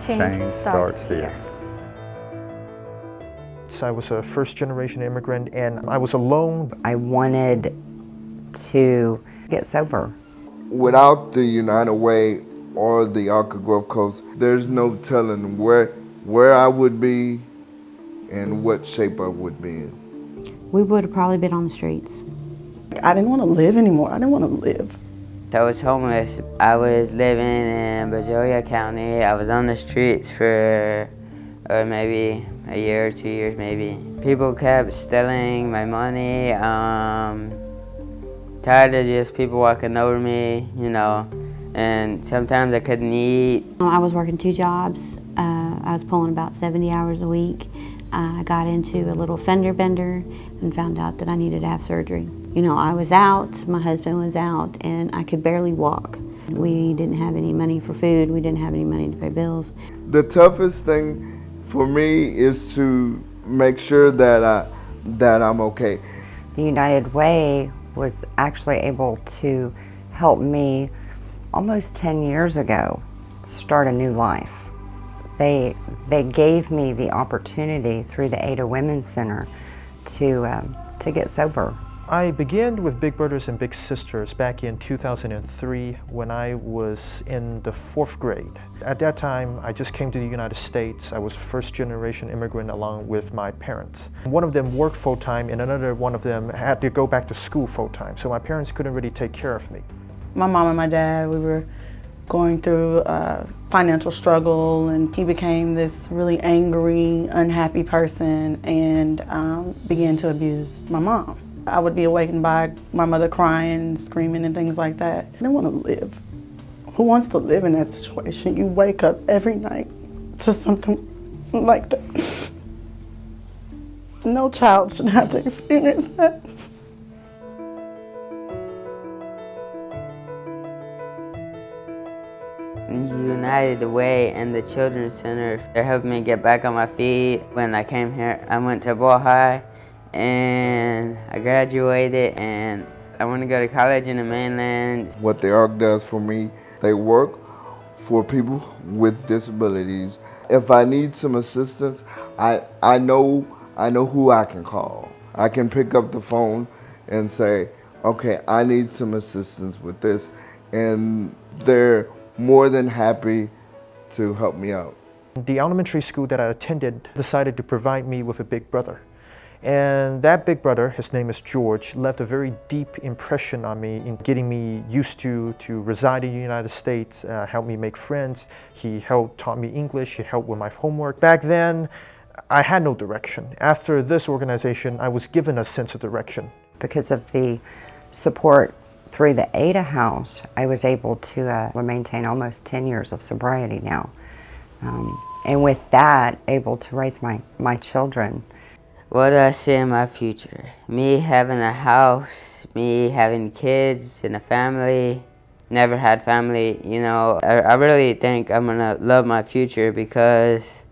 Change starts here. I was a first-generation immigrant, and I was alone. I wanted to get sober. Without the United Way or the Arca Gulf Coast, there's no telling where I would be and what shape I would be in. We would have probably been on the streets. I didn't want to live anymore. I didn't want to live. I was homeless. I was living in Brazoria County. I was on the streets for maybe a year or 2 years, maybe. People kept stealing my money. Tired of just people walking over me, you know, and sometimes I couldn't eat. I was working 2 jobs. I was pulling about 70 hours a week. I got into a little fender bender and found out that I needed to have surgery. You know, I was out, my husband was out, and I could barely walk. We didn't have any money for food. We didn't have any money to pay bills. The toughest thing for me is to make sure that I'm okay. The United Way was actually able to help me almost 10 years ago start a new life. They gave me the opportunity through the Ada Women's Center to get sober. I began with Big Brothers and Big Sisters back in 2003 when I was in the 4th grade. At that time, I just came to the United States. I was a first-generation immigrant along with my parents. One of them worked full-time and another one of them had to go back to school full-time, so my parents couldn't really take care of me. My mom and my dad, we were going through a financial struggle, and he became this really angry, unhappy person and began to abuse my mom. I would be awakened by my mother crying, screaming, and things like that. I didn't want to live. Who wants to live in that situation? You wake up every night to something like that. No child should have to experience that. United Way and the Children's Center, they helped me get back on my feet. When I came here, I went to Ball High and I graduated, and I want to go to college in the Mainland. What the ARC does for me, they work for people with disabilities. If I need some assistance, I know who I can call. I can pick up the phone and say, okay, I need some assistance with this, and they're more than happy to help me out. The elementary school that I attended decided to provide me with a big brother. And that big brother, his name is George, left a very deep impression on me in getting me used to reside in the United States, helped me make friends. He taught me English, he helped with my homework. Back then, I had no direction. After this organization, I was given a sense of direction. Because of the support through the Ada House, I was able to maintain almost 10 years of sobriety now. And with that, able to raise my children. What do I see in my future? Me having a house, me having kids and a family. Never had family, you know. I really think I'm gonna love my future because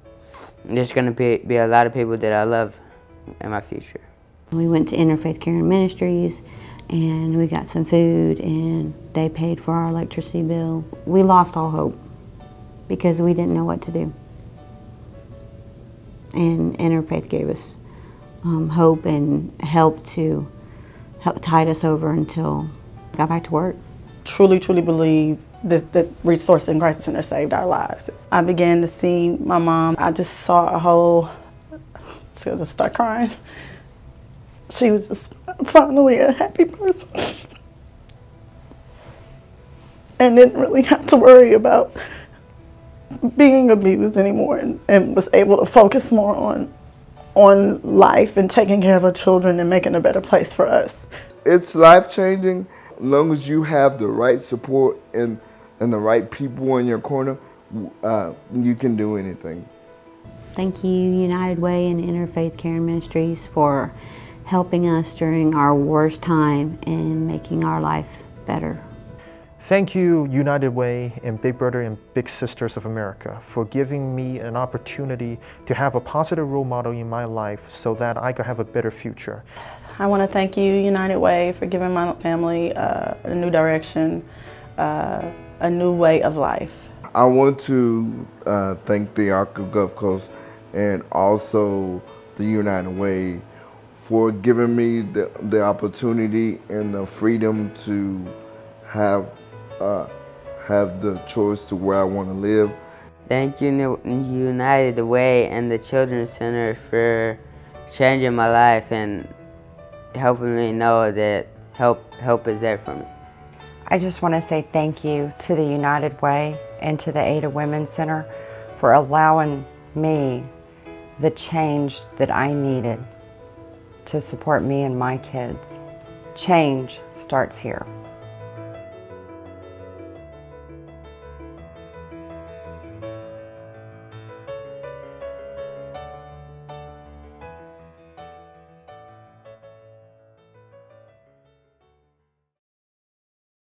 there's gonna be a lot of people that I love in my future. We went to Interfaith Caring Ministries and we got some food and they paid for our electricity bill. We lost all hope because we didn't know what to do. And Interfaith gave us hope and help to tide us over until I got back to work. Truly, truly believe that Resource and Crisis Center saved our lives. I began to see my mom. I just saw a whole, she'll just start crying. She was just finally a happy person and didn't really have to worry about being abused anymore, and was able to focus more on life and taking care of her children and making a better place for us. It's life-changing. As long as you have the right support and the right people in your corner, you can do anything. Thank you, United Way and Interfaith Caring Ministries, for helping us during our worst time and making our life better. Thank you, United Way and Big Brother and Big Sisters of America, for giving me an opportunity to have a positive role model in my life so that I could have a better future. I want to thank you, United Way, for giving my family a new direction. a new way of life. I want to thank the Arc of Gulf Coast and also the United Way for giving me the opportunity and the freedom to have the choice to where I want to live. Thank you, United Way and the Children's Center, for changing my life and helping me know that help is there for me. I just want to say thank you to the United Way and to the Ada Women's Center for allowing me the change that I needed to support me and my kids. Change starts here.